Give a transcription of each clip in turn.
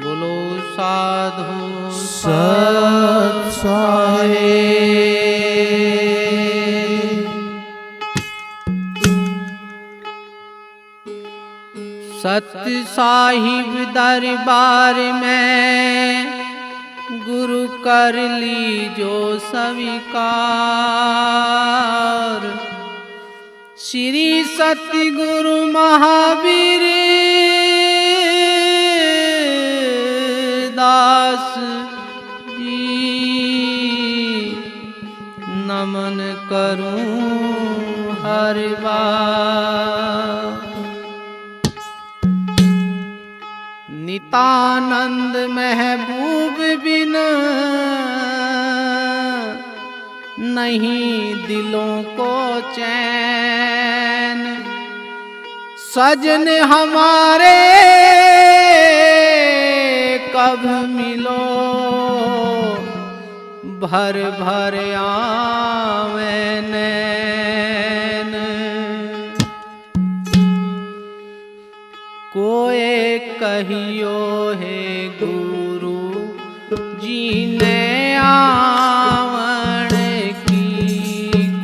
बोलो साधु सत सत्य साहिब दरबार में गुरु कर लीजो स्वीकार। श्री सतगुरु महावीर दास जी नमन करूं हर बार। नितानंद महबूब बिन नहीं दिलों को चैन। सजन हमारे कब मिलो भर भर आवे नैन। कोई कहियो है गुरु जी ने आवण की।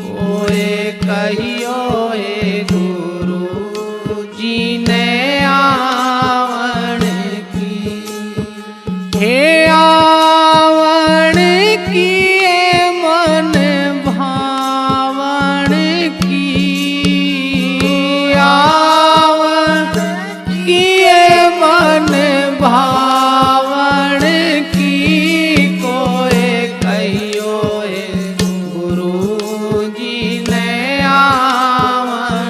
कोई कहियो है गुरु जी ने आवण की। हे आवण की मन भावण की। मन भावण की। कोई कहियो है गुरु जी ने आवण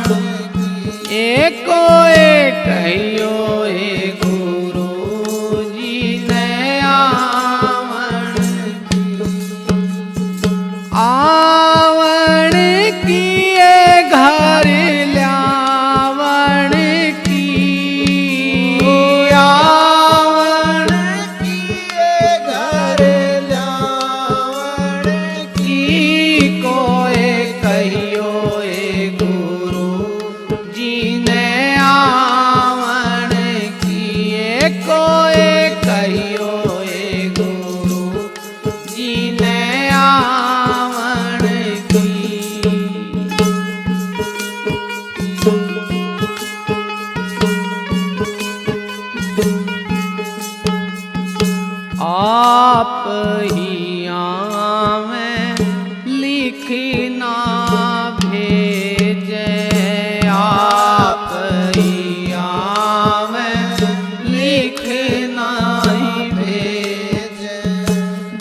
की। कोई कहियो है गुरु जी ने आवण की। आवण की घर ल्यावण की। आवण की घर ल्यावण की। कोई कहियो है गुरु जी ने आवण की। कोई कहियो है गुरु जी ने आवण की। आप ही आवें लिखना भेजे। आप ही आवें लिखना ही भेजे।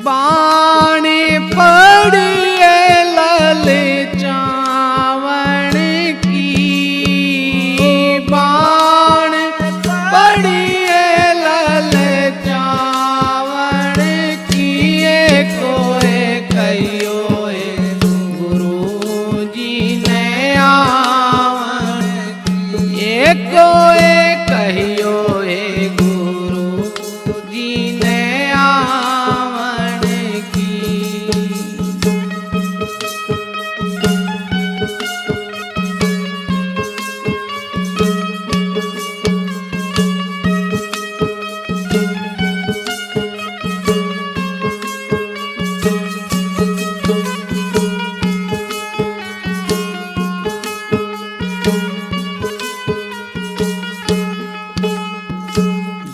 बाणी पड़िए ललचावण की। बाण पड़िए ललचावण की। कोई कहियो है गुरु जी ने आवण की। कोई कहियो है गुरु जी ने आवण की।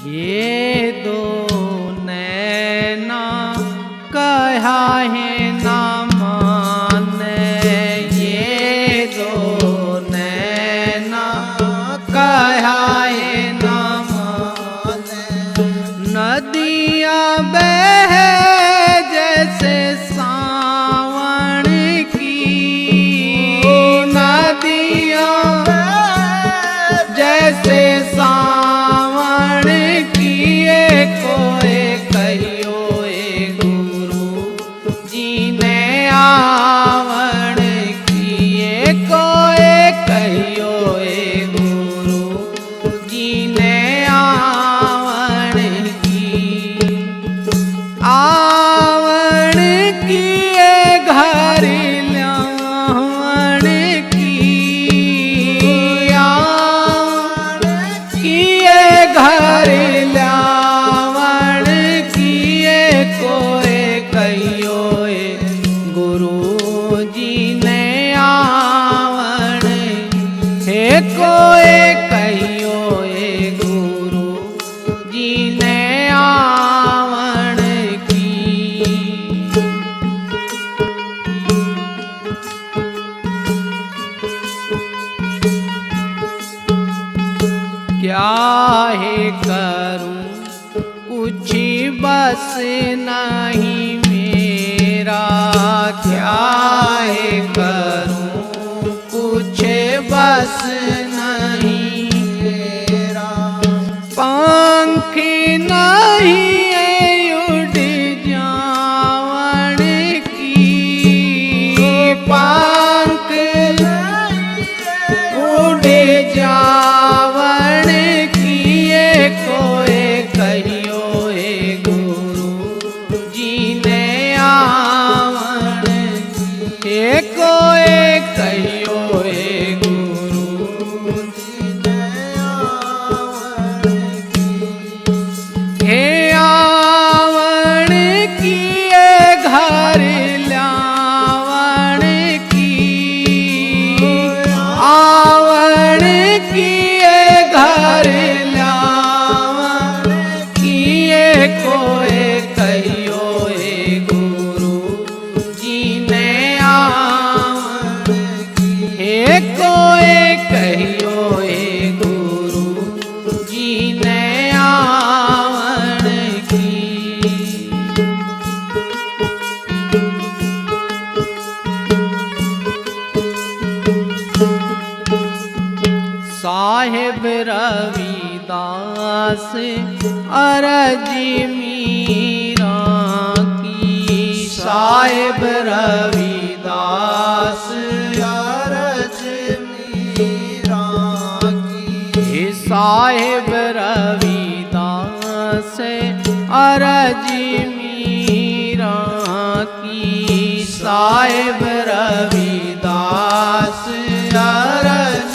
ये दो नैना कहा है ना माने। ये दो नैना कहा है ना माने। नदियाँ बह जैसे सावन की। नदियाँ जैसे सावन की। कोई कहियो है गुरु जी क्या है करूं कुछ बस नहीं मेरा, क्या है करूं कुछ बस नहीं मेरा। पंख नहीं है उड़ जावन की, पंख उड़ जावन की, ये कोई कहियो हे गुरु जी ने आवन, ये कोई कहियो हे गुरु जी ने आवन की। हे आवन की ये घर लावन की, आवन की ये घर लावन की, ये कोई कहियो हे गुरु जी ने आवन की, हे कोई कहियो हे गुरु जी ने आवन की। साहेब रविदास अरज मीरा की, साहेब रविदास अरज मीरा की, हे साहेब रविदास अरज मीरा की, साहेब रविदास अरज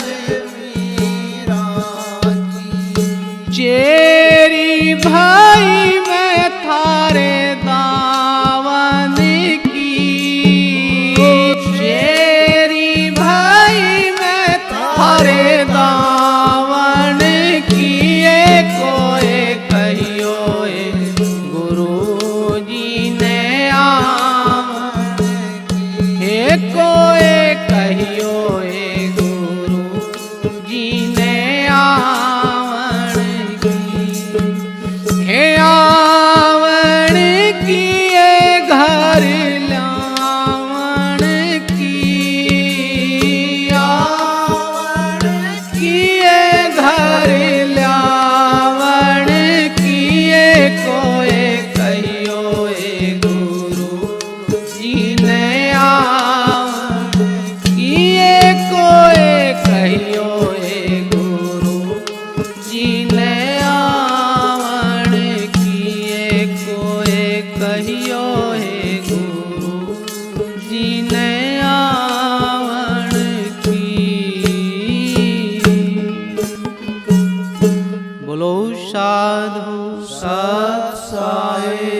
चेरी भाई मैं थारे दावन की, चेरी भाई मैं थारे दावन की, ये कोई कहियो हे गुरु जी ने आवन की, हे कोई कहियो हे गुरु जी ने आवन की। हे आवन की ये घर लावन की, आवन की ये घर लावन की, ये कोई कहियो हे गुरु जी ने आवन की, ये कोई कहियो हे गुरु जी ने आवन की, ये कोई कहियो हे गुरु जी ने आवन की। बोलो साधु सत साई।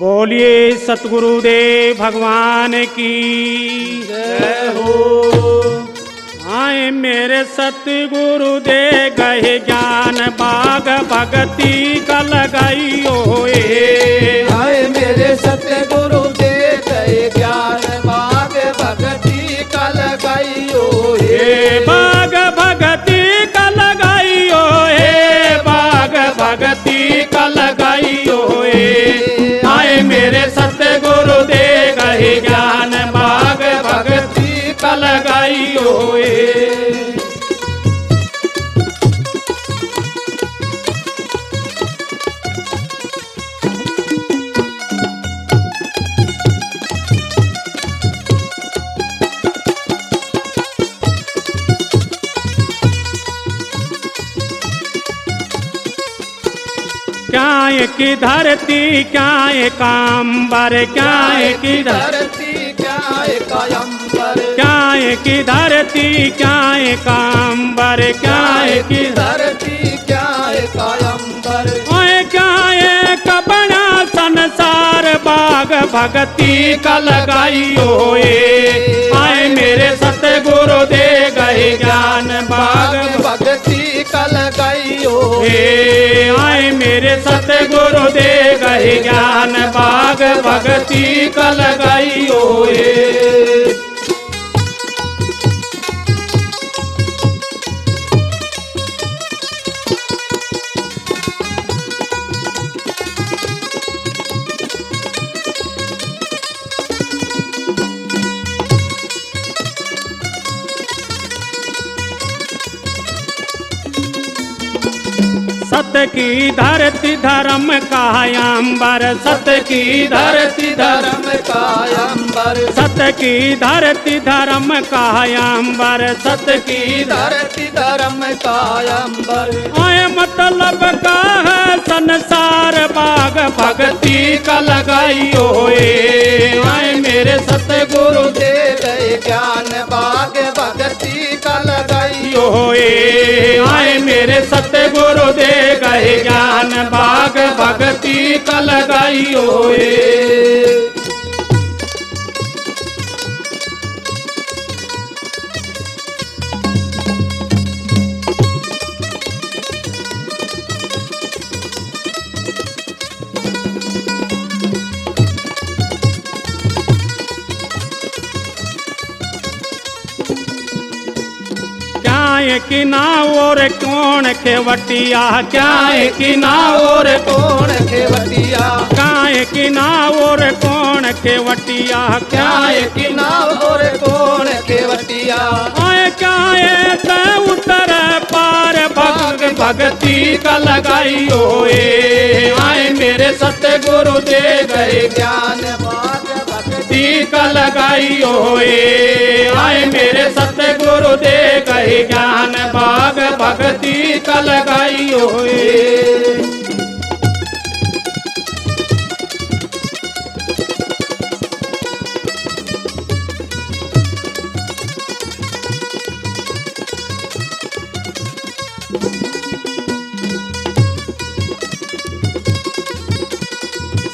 बोलिए सतगुरुदेव भगवान की जय हो। आए मेरे सतगुरु दे गए ज्ञान बाग भगती का लगाइयो आए मेरे सतगुरु दे गए ज्ञान बाग भगती का लगाइयो हे बाग भगती का लगाइयो हे बाग भगती का लगाइयो आए मेरे सतगुरु दे गए ज्ञान बाग भगती का लगाइयो क्या की धरती क्या काम्बर क्या की धरती क्या कायंबर क्या की धरती क्या काम्बर क्या की धरती क्या कायंबर ओए क्या कपड़ा संसार बाग भगती का लगाइयो आए मेरे सतगुरु दे गए ज्ञान बाग भगती का लगाइयो आए मेरे सतगुरु दे गए ज्ञान बाग भगती का लगाइयो सत की धरती धर्म का अंबर, सत की धरती धर्म का अंबर, सत की धरती धर्म का अंबर, सत की धरती धर्म का अंबर। आए मतलब का है संसार, बाग भक्ति का लगाइयो ए। आए मेरे सतगुरु दे गए ज्ञान, बाग भक्ति का लगाइयो यो ए। आए मेरे सतगुरु दे गए ज्ञान, बाग भक्ति का लगाइयो ए। कि ना और कौन खेवटिया, क्या कि ना और कौन खेवटिया, काय कि ना और कौन खेवटिया, क्या कि ना और कौन खेवटिया। आए क्या उतर पार भग भक्ति का लगाइयो ए। आए मेरे सतगुरु दे गए ज्ञान, बाग भक्ति का लगाइयो ए। आए मेरे सतगुरु दे गए ज्ञान, बाग भक्ति का लगाइयो ए।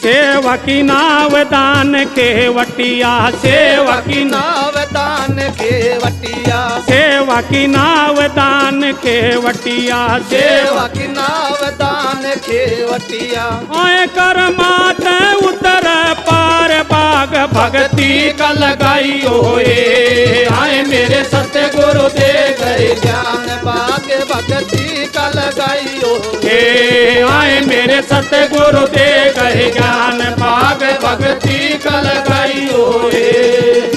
सेवकी नाव दान खेवटिया, सेवकी नाव दान खेवटिया, सेवकी नाव दान खेवटिया, सेवकी नाव दान खेवटिया। आए कर मात उतर पार बाग भक्ति का लगाइयो ए। आए मेरे सतगुरु दे गए ज्ञान, बाग भक्ति का लगाइयो ए। आए मेरे सतगुरु दे गए ज्ञान, बाग भक्ति का लगाइयो ए।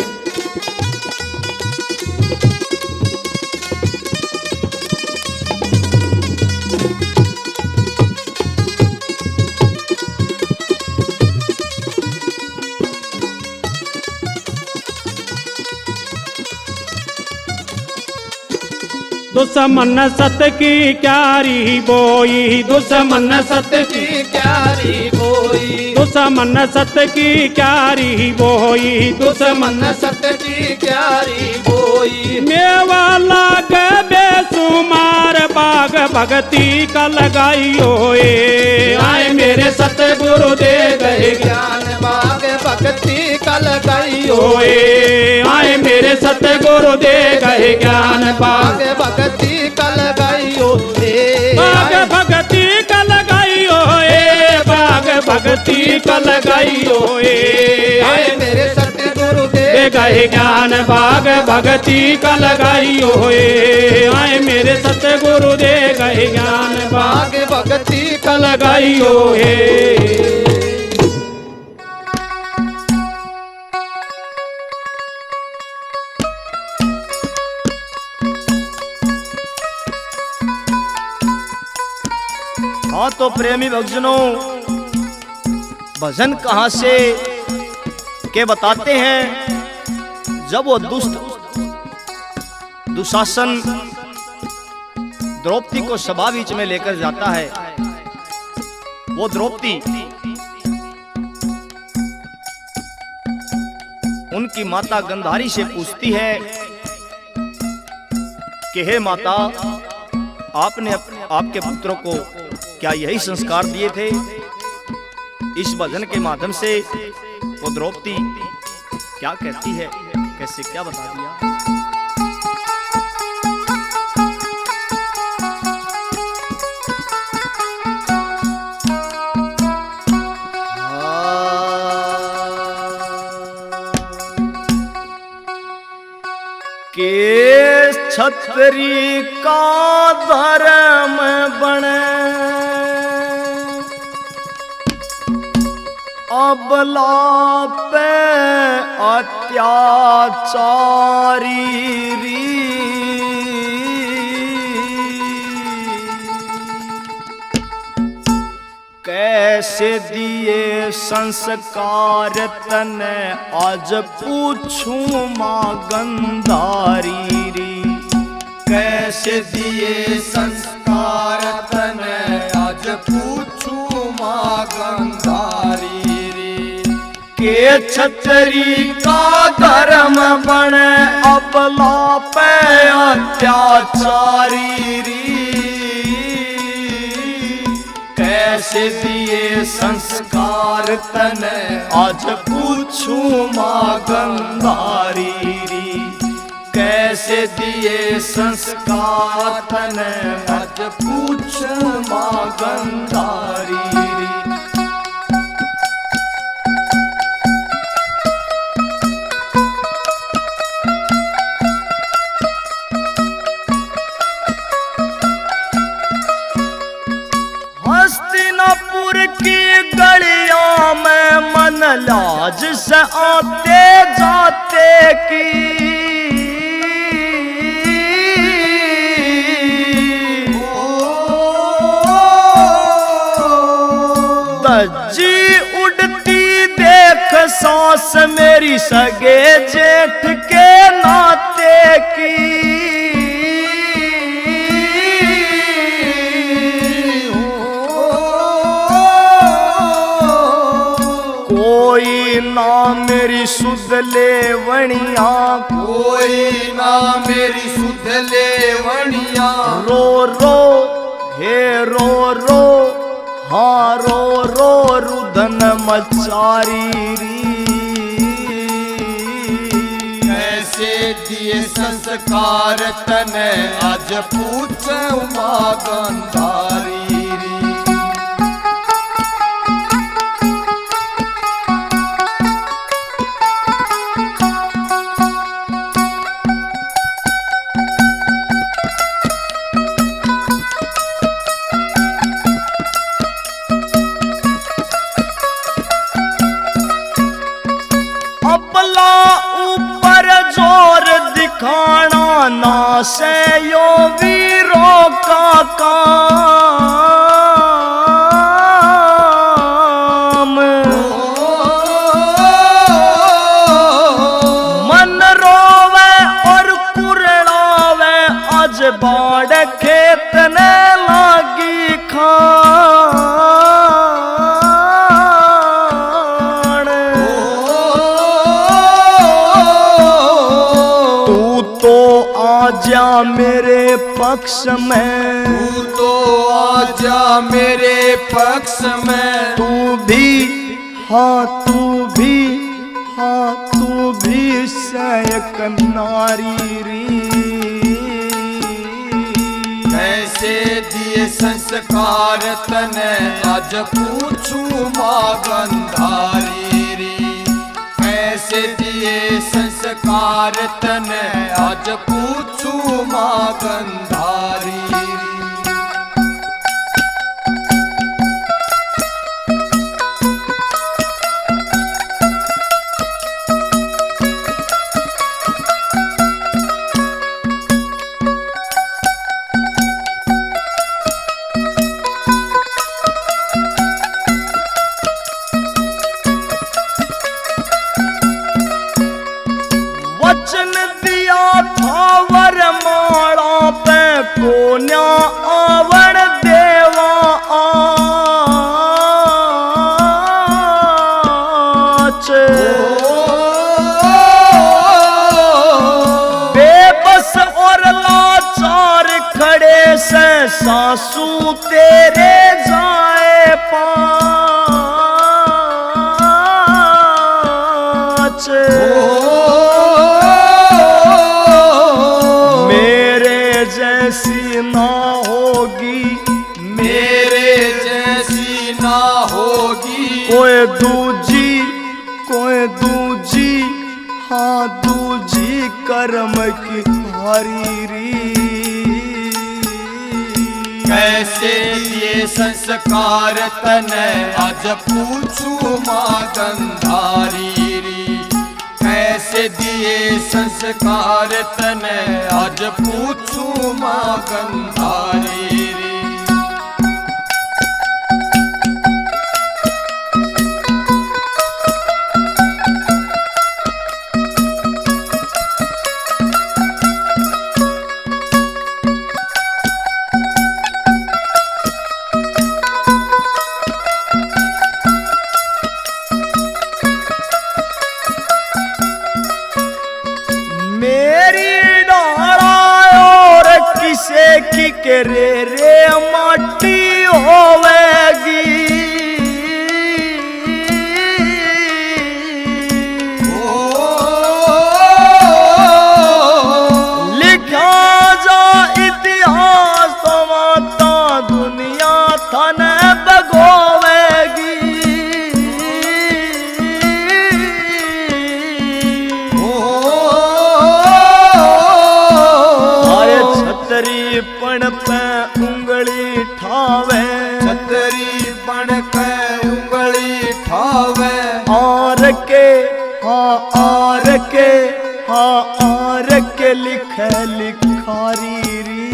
दुश्मन सत की क्यारी बोई, दुश्मन सत की क्यारी बोई, दुश्मन सत की क्यारी बोई, दुश्मन सत की क्यारी बोई। मेवा लाग बेसुमार बाग भक्ति का लगाइयो ए। आए मेरे सतगुरु दे गए ज्ञान, बाग भक्ति का लगाइयो ए। आए मेरे सतगुरु दे गए ज्ञान, बाग भक्ति का लगाइयो ए। बाग भक्ति का लगाइयो ए। बाग भक्ति का लगाइयो ए। आए मेरे सतगुरु दे गए ज्ञान, बाग भक्ति का लगाइयो ए। आए मेरे सतगुरु दे गए ज्ञान, बाग भक्ति का लगाइयो ए। हाँ तो प्रेमी भक्तजनों, भजन कहाँ से के बताते हैं। जब वो दुशासन द्रौपदी को सभा बीच में लेकर जाता है, वो द्रौपदी उनकी माता गंधारी से पूछती है कि हे माता, आपने आपके पुत्रों को क्या यही संस्कार दिए थे। इस भजन के माध्यम से वो द्रौपदी क्या कहती है, कैसे क्या बता दिया। के छतरी का धर्म बने, अबला पे अत्याचारी री। कैसे दिए संस्कार तने आज पूछूं मां गंधारी री। कैसे दिए संस्कार तने आज पूछूं मां गंधारी री। के छतरी का धर्म बने अबला पे अत्याचारी री। कैसे दिए संस्कार तने आज पूछूं मां गंधारी री। कैसे दिए संस्कार तने आज पूछूं मां गंधारी री। हस्तिनापुर की गलियों में मन लाज से आते जाते की। दज्जी उड़ती देख सांस मेरी सगे जेठ के नाते की। कोई ना मेरी सुध लेवणिया, कोई ना मेरी सुध लेवणिया। रो रो हे रो रो, हाँ रो रो रुदन मचारी री। कैसे दिए संस्कार तने आज पूछूं मां गंधारी री। अपला ऊपर जोर दिखाना ना से यो वीरों का काम। मन रोवे और कुरड़ावे आज बाड़ खेत ने लागी खान। आजा मेरे पक्ष में, तू तो आजा मेरे पक्ष में। तू भी हाँ तू भी हाँ तू भी सयक नारी री। कैसे दिए संस्कार तने आज पूछूं मां गंधारी री। कैसे दिए संस्कार तने आज पूछूं मां गंधारी री। वचन दिया था वरमाला पे कोन्या आवण देवा आच। बेबस और लाचार खड़े से सासू तेरे जाए पाँच। जैसी ना होगी, मेरे जैसी ना होगी। कोई दूजी हाँ दूजी कर्म की हरी री। कैसे दिए संस्कार तने आज पूछूं मां गंधारी री। कैसे दिए संस्कार तने आज पूछूं मां गंधारी री। के रे माटी होवेगी। लिखा जा इतिहास तो माता दुनिया थाने बगोवेगी। अरे छतरी पण पे उंगली ठावे, छतरी पण पे उंगली ठावे। आर के आर के लिखे लिखारी री।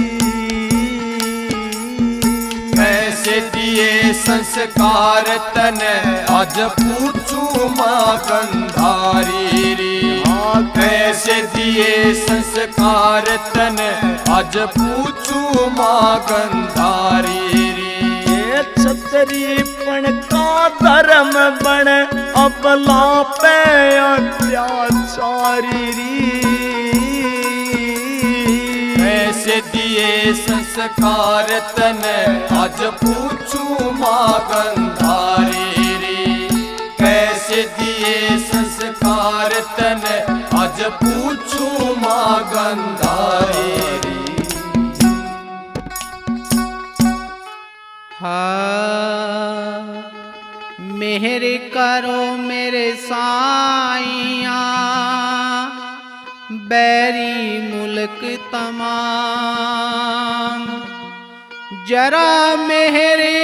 कैसे दिए संस्कार तने आज पूछू माँ गंधारी री। कैसे दिए संस्कार तने आज पूछू माँ गंधारी री। ये छतरी पण का धर्म बन अबला पे अत्याचारी री। कैसे दिए संस्कार तने आज पूछू माँ गंधारी री। कैसे दिए संस्कार तने आज पूछू माँ गंधारी री। मेहर करो मेरे साइया बैरी मुल्क तमाम। जरा मेहरे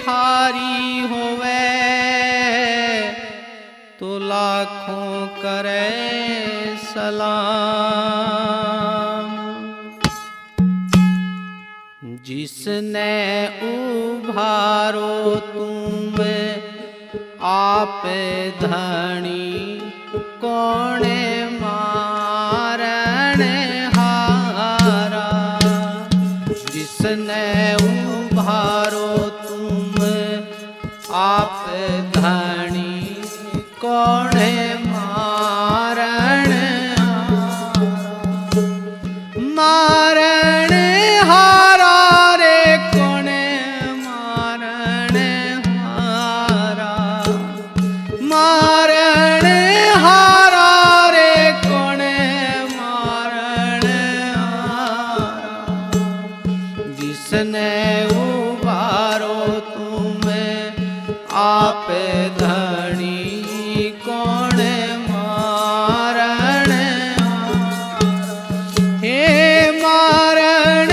थारी होवे तो लाखों करे सलाम। जिसने उभारो तुम आप धनी कौने मारण हारा। जिसने उभारो तुम आप धनी कौने मारण मारण हारा रे कोने मारण हारा। मारण हारा रे कोने मारण हारा। जिसने उबारो तुम्हें आप धनी कोने मारण हे मारण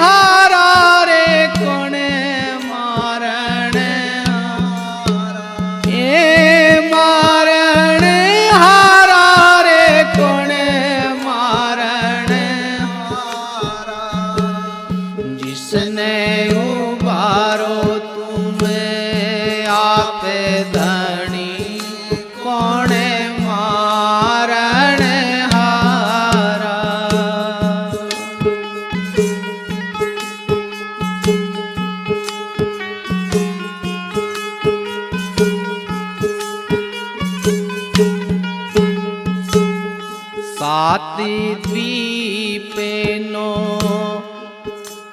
हारा रे कोने मारण हे मारण हारा रे कोने मारण जिसने उबारो तुम्हें आप धनी कोने मारण हारा। साती द्वीपे नो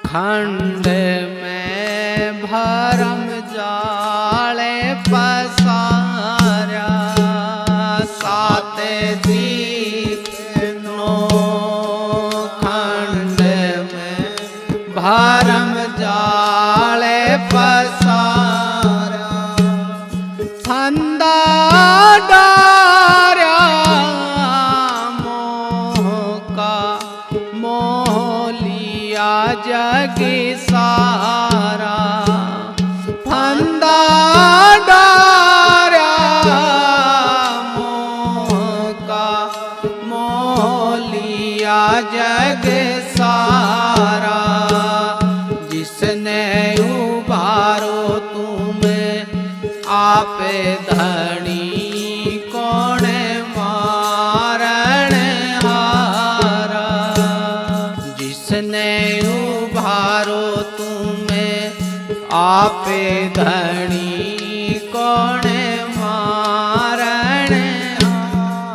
खंड में भरम जाले पसारा। सात द्वीप नो खंड में भरम जाले पसारा। फंदा डार्या मोह का मोह लिया जग सारा। फंदा डार्या मोह का मोह लिया जग सारा। जिसने उबारो तुम्हें आप धनी कौने मारण हारा। जिसने उबारो तुम्हें आप धनी कौने मारण हारा।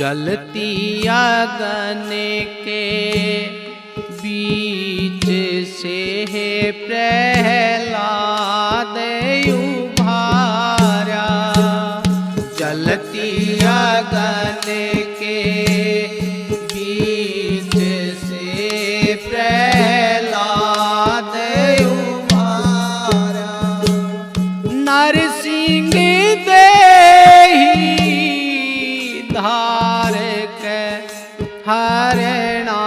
जलती अगन के बीच से है प्रहलाद उभारा। जलती अगन के बीच से प्रहलाद उभारा। नरसिंह देहि धार के हरणा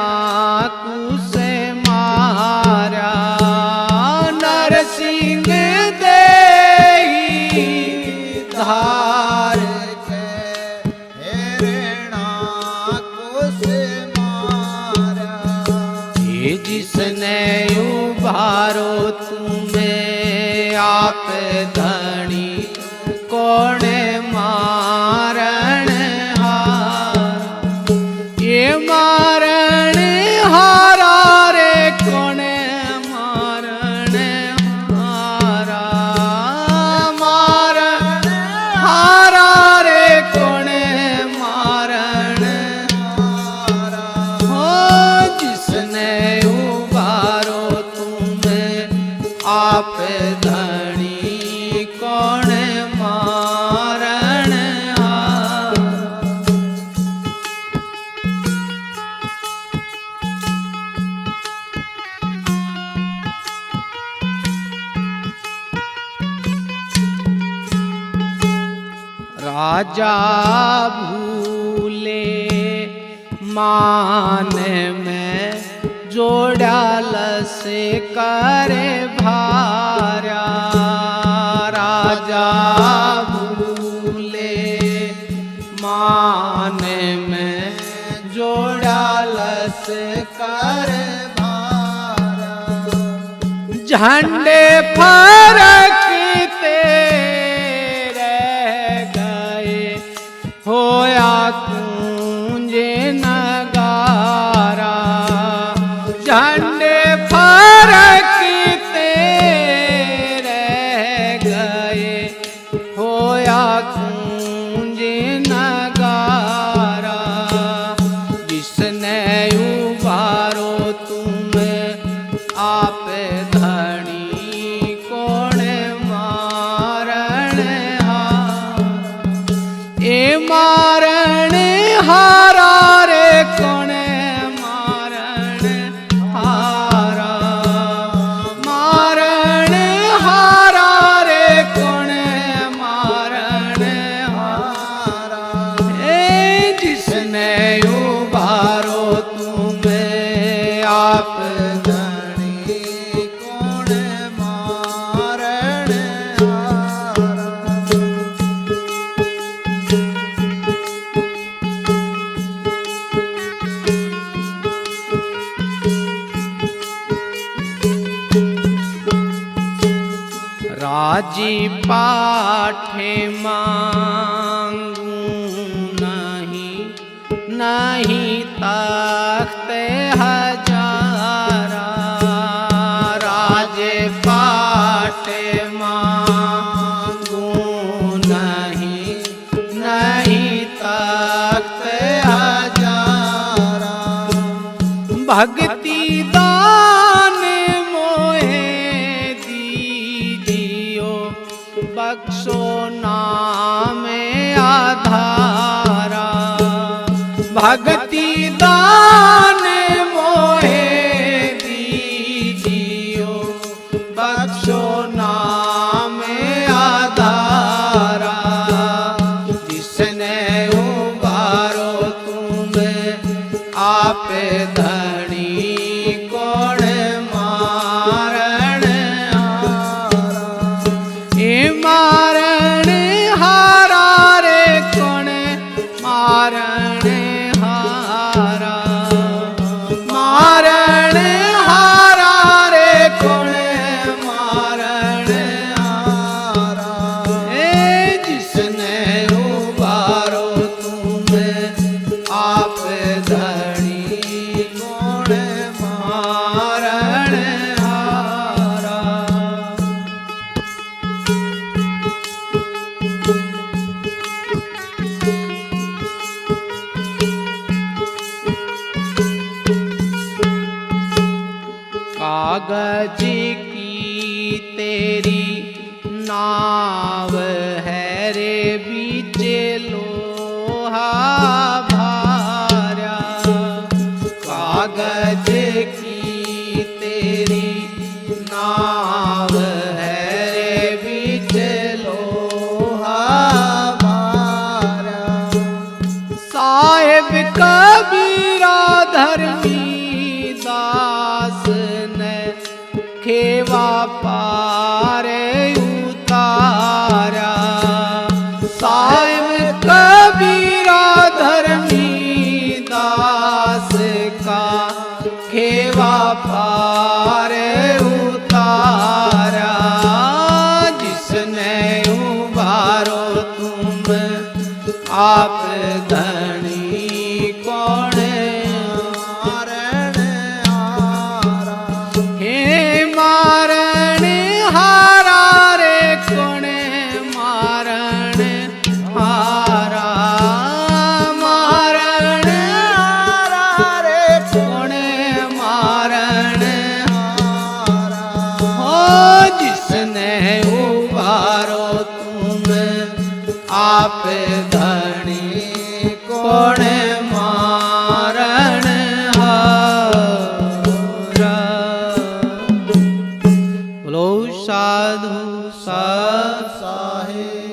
कुश मारा। नरसिंह देहि धार के हरणा कुश मारा। ये जिसने उभारो तुम्हें आप धनी कौन मारण हारा। ये मारण हारा रे कौन मारण हारा। मारण हारा रे कौन मारण हारा। हो जिसने उबारो तुम्हें आप धनी कौन मारण हारा। राजा भूले मान में जोड़ाल से करे भारा। राजा भूले मान में जोड़ाल से करे भारा। झंडे फरकते होया कुंजे नगारा। झंडे फरकते रह गए होया कुंजे नगारा। जिसने उबारो तुम्हें आप धनी कौन मारण हारा। ए मारण हारा रे कौन मारण हारा। मारण हारा रे कौन मारण हारा। ए जिसने उबारो तुम्हें आप धनी कौन मारण हारा। राजी पाठे मांगू नहीं नहीं तख्त हजारा। राजे पाठे मांगू नहीं नहीं तख्त हजारा। भक्ति दान मोहे बख्शो नाम आधारा। भक्ति दान मोहे दीजियो बख्शो नाम आधारा। जिसने उबारो तुम्हें आप धनी कौन मारण हारा। ए मारण हारा रे कौन मारण हारा। कागज की तेरी नाव है रे बीचे लोहा भारा। कागज की तेरी नाव है रे बीचे लोहा भारा। साहेब कबीरा धर्मी दास ने खेवा पारे उतारा। साहिब कबीरा धर्मी दास का खेवा पारे उतारा। जिसने उबारो तुम आप धनी कौन मारण हारा। हे मारण हारा रे कौन मारण हारा। मारण हारा रे कौन मारण हारा। हो जिसने उबारो तुम आप धनी कौन मारण हारा। बोलो साधु साध साहेब।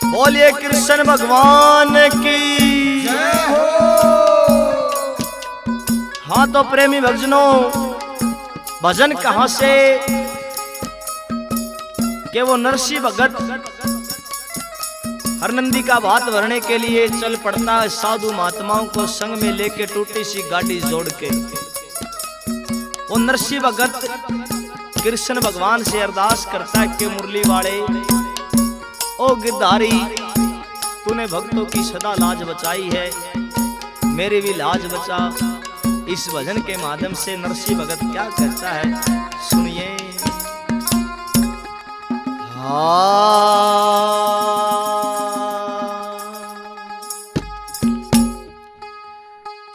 बोलिए कृष्ण भगवान की। हाँ तो प्रेमी भक्तजनों, भजन कहां से कि वो नरसिंह भगत हरनंदी का भात भरने के लिए चल पड़ता है साधु महात्माओं को संग में लेके टूटी सी गाड़ी जोड़ के। वो नरसिंह भगत कृष्ण भगवान से अरदास करता है कि मुरली वाले ओ गिरधारी, तूने भक्तों की सदा लाज बचाई है, मेरी भी लाज बचा। इस भजन के माध्यम से नरसिंह भगत क्या कहता है, सुनिए।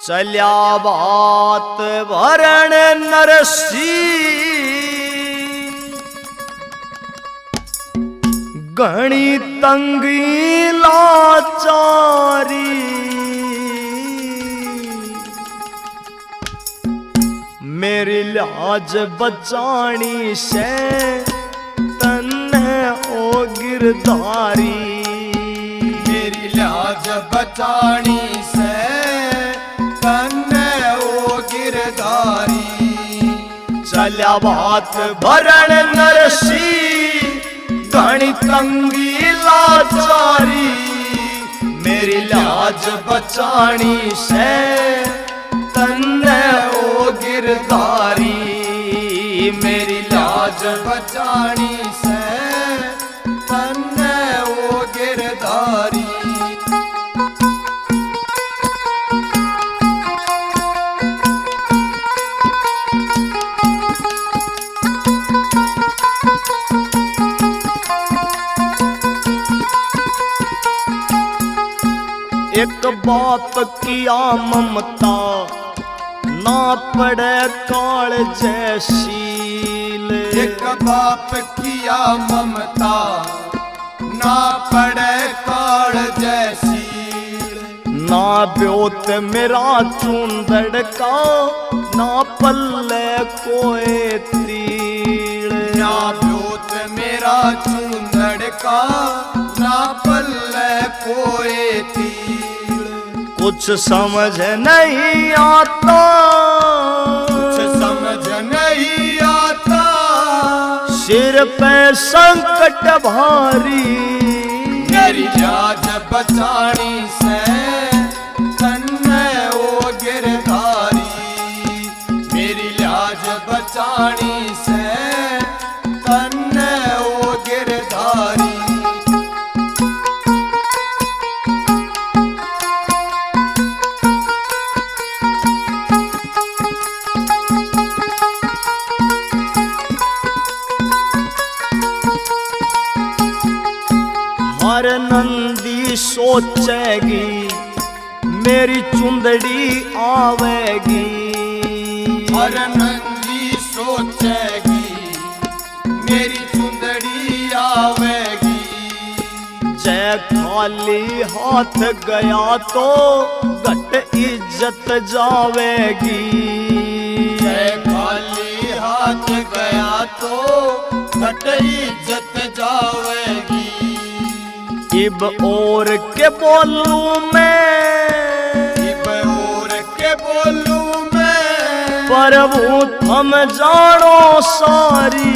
चल्या बात भरण नरसिंह घणी तंगी लाचारी। मेरी लाज बचानी से तन्ने ओ गिरधारी। मेरी लाज बचानी से तन्ने ओ गिरधारी। चल्या बात भरण नरसिंह घणी तंगी लाचारी। मेरी लाज बचानी से तन्ने ओ गिरधारी। मेरी लाज बचानी से तन्ने ओ गिरधारी। एक बाप किया ममता ना पड़े काल जैसील। एक बाप किया ममता ना पड़े काल जैसी। ना ब्योत मेरा चूंदड़ का ना पल्ले कोई तीड़। ना ब्योत मेरा चूंदड़ का ना पल्ले कोई तीड़। कुछ समझ नहीं आता, कुछ समझ नहीं आता। सिर पे संकट भारी। मेरी लाज बचानी से तन्ने ओ गिरधारी। मेरी लाज बचानी से तन्ने ओ गिरधारी। नंदी सोचेगी मेरी चुंदड़ी आवेगी। हर नंदी सोचेगी मेरी चुंदड़ी आवेगी। जय खाली हाथ गया तो घट इज्जत जावेगी। जय खाली हाथ गया तो घट इज्जत जावेगी। इब और के बोलूं मैं, इब और के बोलूं मैं, प्रभु थम जानो सारी।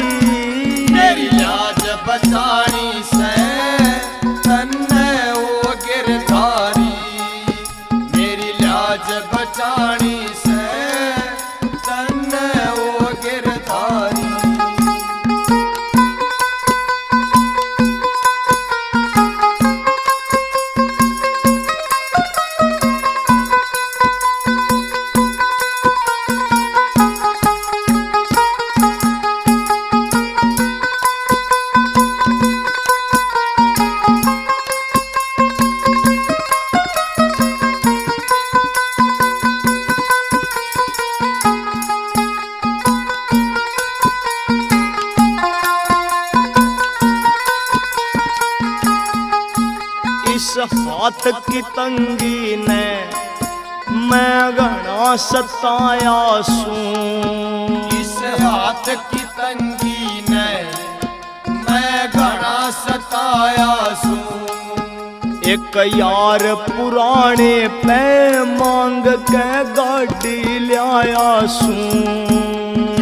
मेरी लाज बचानी से तन्ने ओ गिरधारी। मेरी लाज बचानी से तन्ने ओ गिरधारी। इस हाथ की तंगी ने मैं घना सताया सूं। इस हाथ की तंगी ने मैं घना सताया सूं। एक यार पुराने पे मांग के गाड़ी लाया सूं।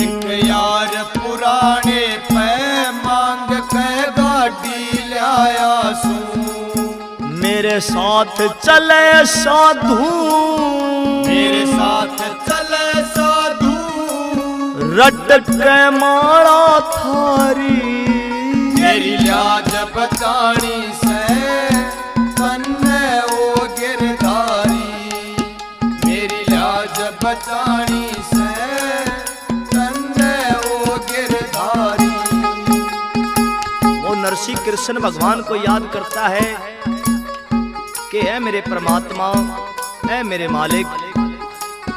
एक यार पुराने पे मांग के गाड़ी लाया सूं। मेरे साथ चले साधु, मेरे साथ चले साधु, रट के मारा थारी। मेरी लाज बचानी से तन्ने ओ गिरधारी। मेरी लाज बचानी से तन्ने ओ गिरधारी। वो नरसिंह कृष्ण भगवान को याद करता है कि है मेरे परमात्मा, है मेरे मालिक,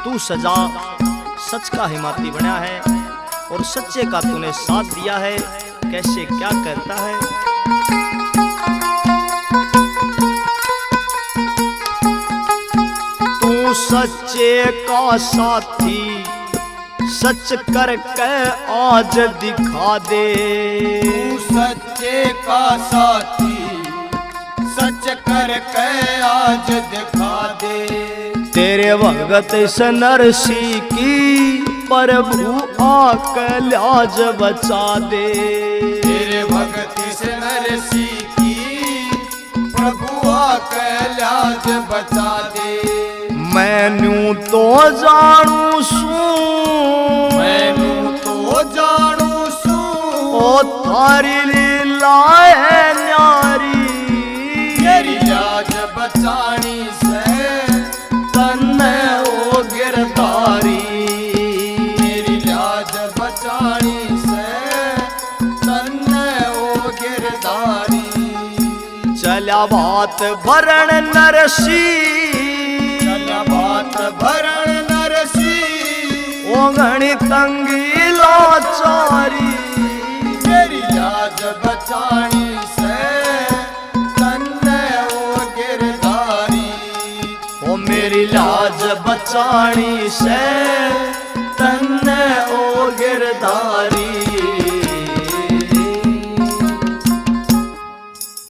तू सजा सच का हिमाती बना है और सच्चे का तूने साथ दिया है। कैसे क्या कहता है? तू सच्चे का साथी सच करके आज दिखा दे। तू सच्चे का साथी सच करके आज दिखा दे। तेरे भगत इस नरसी की प्रभु आके लाज बचा दे। तेरे भगत इस नरसी की प्रभु आके लाज बचा दे। मैनू तो जानू सूं, मैनू तो जानू सूं, ओ थारी लीला है न्यारी। मेरी लाज बचानी से तन्ने ओ गिरधारी। मेरी लाज बचानी से तन्ने ओ गिरधारी। चला बात भरण नरसी, चला बात भरण नरसी। ओ घनी तंगी लाचारी। मेरी लाज बचानी से तन्ने ओ गिरधारी। ओ मेरी लाज बचानी से तन्ने ओ गिरधारी।